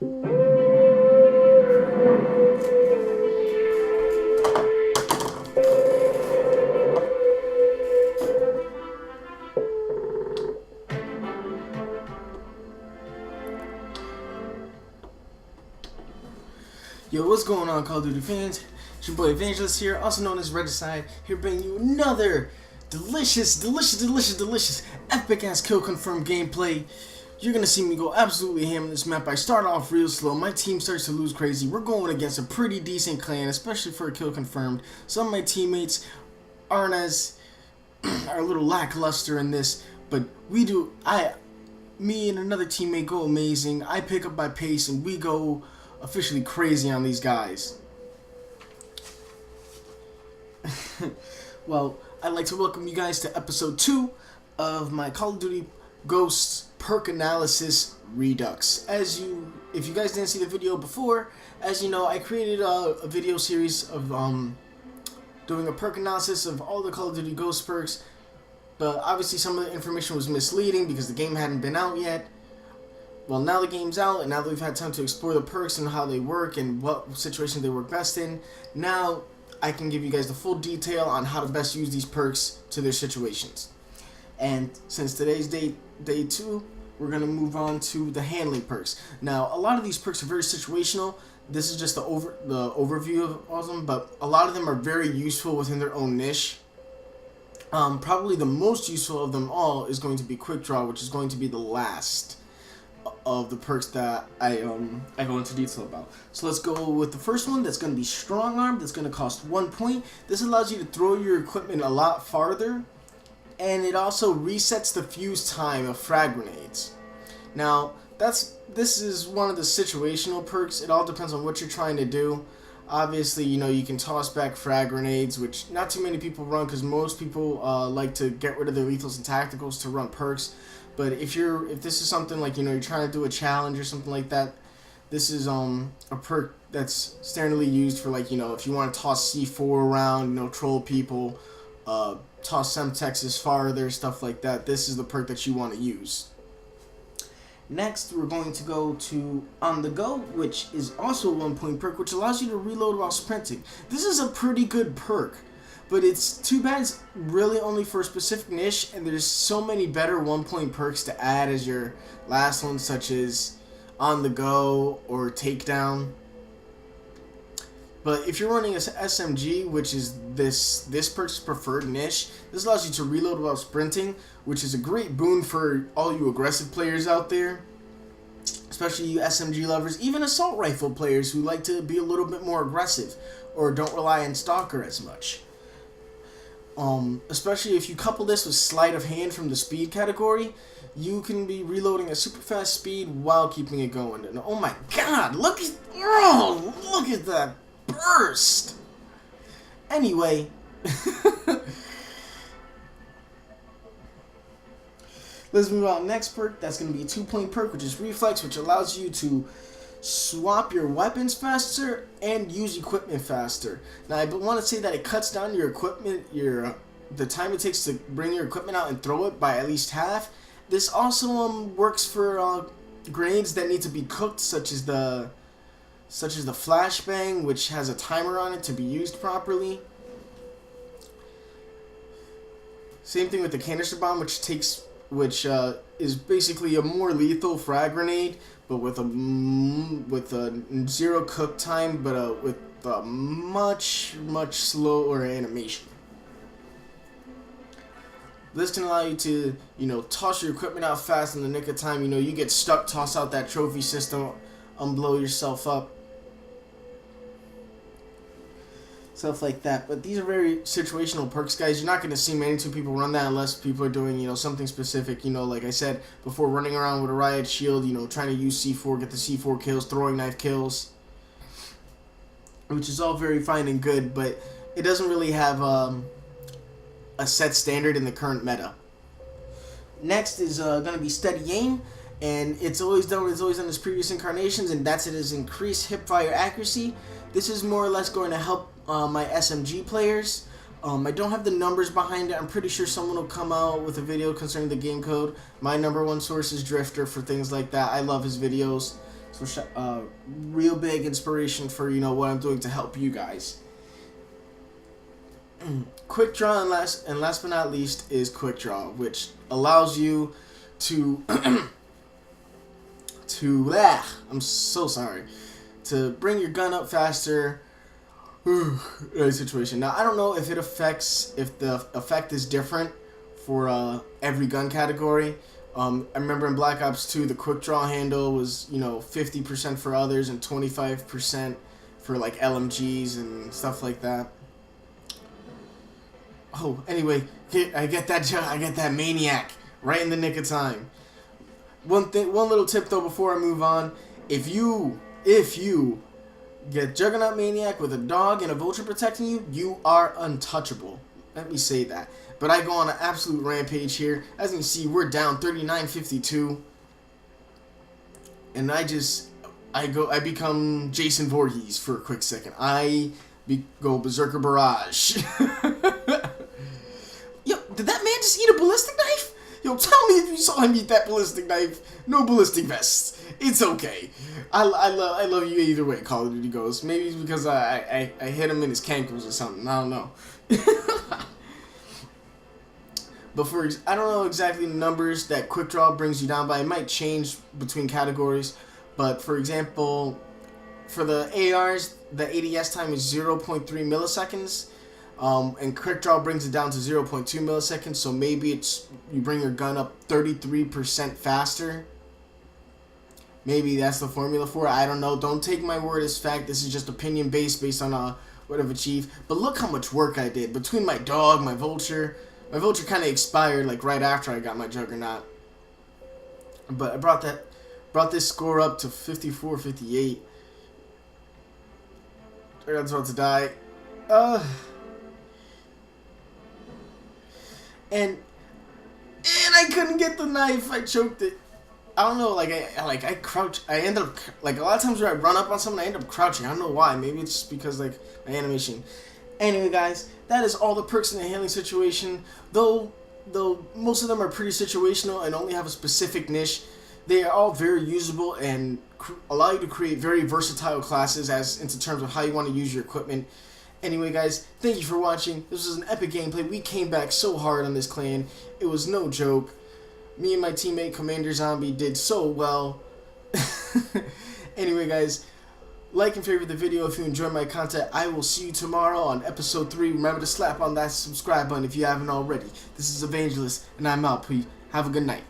Yo, what's going on, Call of Duty fans? It's your boy Evangelist here, also known as Regicide, here bringing you another delicious, epic-ass kill confirmed gameplay. You're gonna see me go absolutely ham on this map. I start off real slow, my team starts to lose crazy. We're going against a pretty decent clan, especially for a kill confirmed. Some of my teammates are a little lackluster in this, but me and another teammate go amazing. I pick up my pace and we go officially crazy on these guys. Well, I'd like to welcome you guys to episode 2 of my Call of Duty Ghosts Perk Analysis Redux. If you guys didn't see the video before, as you know, I created a video series of doing a perk analysis of all the Call of Duty Ghost perks, but obviously some of the information was misleading because the game hadn't been out yet. Well, now the game's out, and now that we've had time to explore the perks and how they work and what situation they work best in, now I can give you guys the full detail on how to best use these perks to their situations. And since today's day 2, we're going to move on to the handling perks. Now, a lot of these perks are very situational. This is just the overview of all of them, but a lot of them are very useful within their own niche. Probably the most useful of them all is going to be Quick Draw, which is going to be the last of the perks that I go into detail about. So let's go with the first one. That's going to be Strong Arm. That's going to cost 1 point. This allows you to throw your equipment a lot farther, and it also resets the fuse time of frag grenades. Now this is one of the situational perks. It all depends on what you're trying to do. Obviously, you know, you can toss back frag grenades, which not too many people run because most people like to get rid of their lethals and tacticals to run perks. But if this is something like, you know, you're trying to do a challenge or something like that, this is a perk that's standardly used for, like, you know, if you want to toss C4 around, you know, troll people, toss Semtexes farther, stuff like that. This is the perk that you want to use. Next, we're going to go to On The Go, which is also a 1 point perk, which allows you to reload while sprinting. This is a pretty good perk, but it's too bad it's really only for a specific niche, and there's so many better 1 point perks to add as your last one, such as On The Go or Takedown. But if you're running a SMG, which is this perk's preferred niche, this allows you to reload while sprinting, which is a great boon for all you aggressive players out there, especially you SMG lovers, even assault rifle players who like to be a little bit more aggressive or don't rely on Stalker as much. Especially if you couple this with Sleight of Hand from the speed category, you can be reloading at super fast speed while keeping it going. And oh my god, look at that burst! Anyway, let's move on. Next perk, that's going to be a 2 point perk, which is Reflex, which allows you to swap your weapons faster and use equipment faster. Now, I want to say that it cuts down your equipment, the time it takes to bring your equipment out and throw it by at least half. This also works for grenades that need to be cooked, such as the flashbang, which has a timer on it to be used properly. Same thing with the canister bomb, which is basically a more lethal frag grenade, but with a 0 cook time, but with a much slower animation. This can allow you to, you know, toss your equipment out fast in the nick of time. You know, you get stuck, toss out that trophy system, blow yourself up. Stuff like that. But these are very situational perks, guys. You're not going to see many people run that unless people are doing, you know, something specific. You know, like I said before, running around with a riot shield, you know, trying to use C4, get the C4 kills, throwing knife kills, which is all very fine and good, but it doesn't really have a set standard in the current meta. Next is going to be Steady Aim, and it's always done its previous incarnations, and that's it is increased hipfire accuracy. This is more or less going to help my SMG players. I don't have the numbers behind it. I'm pretty sure someone will come out with a video concerning the game code. My #1 source is Drifter for things like that. I love his videos. So real big inspiration for what I'm doing to help you guys. Quick Draw, and last but not least is Quick Draw, which allows you to I'm so sorry, to bring your gun up faster. Situation. Now I don't know if the effect is different for every gun category. I remember in Black Ops 2 the quick draw handle was 50% for others and 25% for like LMGs and stuff like that. Oh, anyway, I get that maniac right in the nick of time. One little tip though before I move on: if you get Juggernaut Maniac with a dog and a vulture protecting you, you are untouchable. Let me say that. But I go on an absolute rampage here. As you can see, we're down 39-52, and I become Jason Voorhees for a quick second. Go Berserker Barrage. Yo, did that man just eat a ballistic knife? Yo, tell me if you saw him eat that ballistic knife. No ballistic vests. It's okay. I love you either way, Call of Duty Ghost. Maybe it's because I hit him in his cankles or something. I don't know. But I don't know exactly the numbers that Quick Draw brings you down by. It might change between categories. But for example, for the ARs, the ADS time is 0.3 milliseconds. And Quick Draw brings it down to 0.2 milliseconds. So maybe you bring your gun up 33% faster. Maybe that's the formula for it. I don't know. Don't take my word as fact. This is just opinion based on what I've achieved. But look how much work I did between my dog, my vulture. My vulture kind of expired like right after I got my Juggernaut. But I brought this score up to 54-58. Juggernaut's about to die. And I couldn't get the knife. I choked it. I don't know, I crouch. I end up, like, a lot of times when I run up on something, I end up crouching. I don't know why. Maybe it's just because, like, my animation. Anyway, guys, that is all the perks in the handling situation. Though most of them are pretty situational and only have a specific niche, they are all very usable and allow you to create very versatile classes into terms of how you want to use your equipment. Anyway, guys, thank you for watching. This was an epic gameplay. We came back so hard on this clan. It was no joke. Me and my teammate Commander Zombie did so well. Anyway, guys, like and favorite the video if you enjoy my content. I will see you tomorrow on episode 3. Remember to slap on that subscribe button if you haven't already. This is Evangelist, and I'm out. Please have a good night.